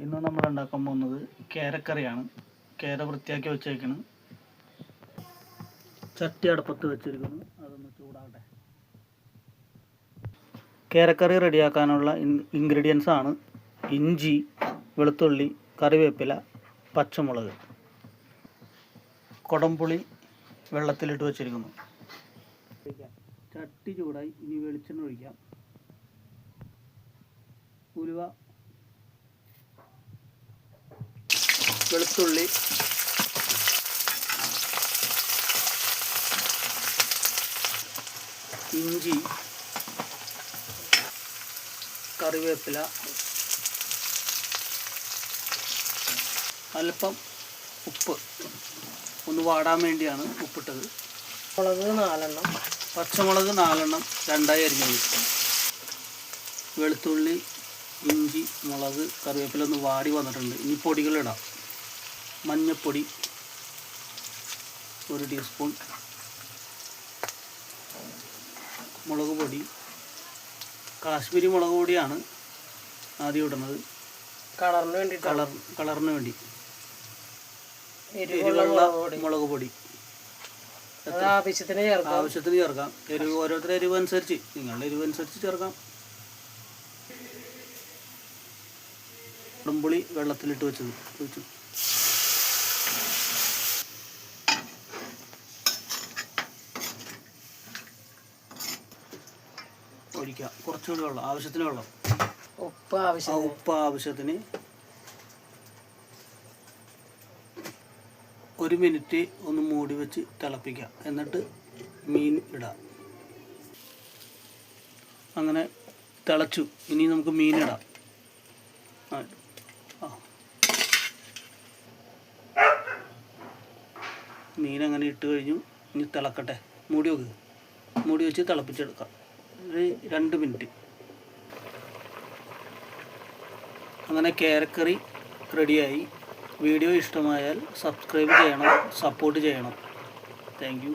ഇന്ന് നമ്മൾ ഉണ്ടാക്കാൻ പോകുന്നത് കേരക്കറിയാണ്. കേര വൃത്തിയാക്കി വെച്ചേക്കണം. ചട്ടി അടുപ്പത്ത് വെച്ചിരിക്കുന്നു, അതൊന്ന് ചൂടാകട്ടെ. കേരക്കറി റെഡിയാക്കാനുള്ള ഇൻഗ്രീഡിയൻസ് ആണ് ഇഞ്ചി, വെളുത്തുള്ളി, കറിവേപ്പില, പച്ചമുളക്. കൊടംപുളി വെള്ളത്തിലിട്ട് വെച്ചിരിക്കുന്നു. ചട്ടി ചൂടായി, ഇനി വെളിച്ചെണ്ണ ഒഴിക്കാം. ഉലുവ, വെളുത്തുള്ളി, ഇഞ്ചി, കറിവേപ്പില, അല്പം ഉപ്പ്, ഒന്ന് വാടാൻ വേണ്ടിയാണ് ഉപ്പിട്ടത്. മുളക് 4 എണ്ണം, പച്ചമുളക് 4 എണ്ണം രണ്ടായി അരിഞ്ഞത്. വെളുത്തുള്ളി, ഇഞ്ചി, മുളക്, കറിവേപ്പില ഒന്ന് വാടി വന്നിട്ടുണ്ട്. ഇനി പൊടികളിടാം. മഞ്ഞൾപ്പൊടി 1 ടീസ്പൂൺ, മുളക് പൊടി, കാശ്മീരി മുളക് പൊടിയാണ് ആദ്യം ഇടുന്നത്, കളറിന് വേണ്ടി. എരിവുള്ള മുളക് പൊടി ആവശ്യത്തിന് ചേർക്കാം. ഓരോരുത്തരുടെ എരിവ് അനുസരിച്ച്, നിങ്ങളുടെ എരിവ് അനുസരിച്ച് ചേർക്കാം. കൊടംപുളി വെള്ളത്തിലിട്ട് വെച്ചു. ഒഴിക്കാം. കുറച്ചുകൂടി വെള്ളം, ആവശ്യത്തിന് വെള്ളം. ഉപ്പ് ആവശ്യത്തിന്. 1 മിനിറ്റ് ഒന്ന് മൂടി വെച്ച് തിളപ്പിക്കാം. എന്നിട്ട് മീൻ ഇടാം. അങ്ങനെ തിളച്ചു. ഇനി നമുക്ക് മീൻ ഇടാം. മീൻ അങ്ങനെ ഇട്ട് കഴിഞ്ഞു. ഇനി തിളക്കട്ടെ. മൂടി വെച്ച് തിളപ്പിച്ചെടുക്കാം. ഒരു 2 മിനിറ്റ്. അങ്ങനെ കേരക്കറി റെഡിയായി. വീഡിയോ ഇഷ്ടമായാൽ സബ്സ്ക്രൈബ് ചെയ്യണം, സപ്പോർട്ട് ചെയ്യണം. Thank you.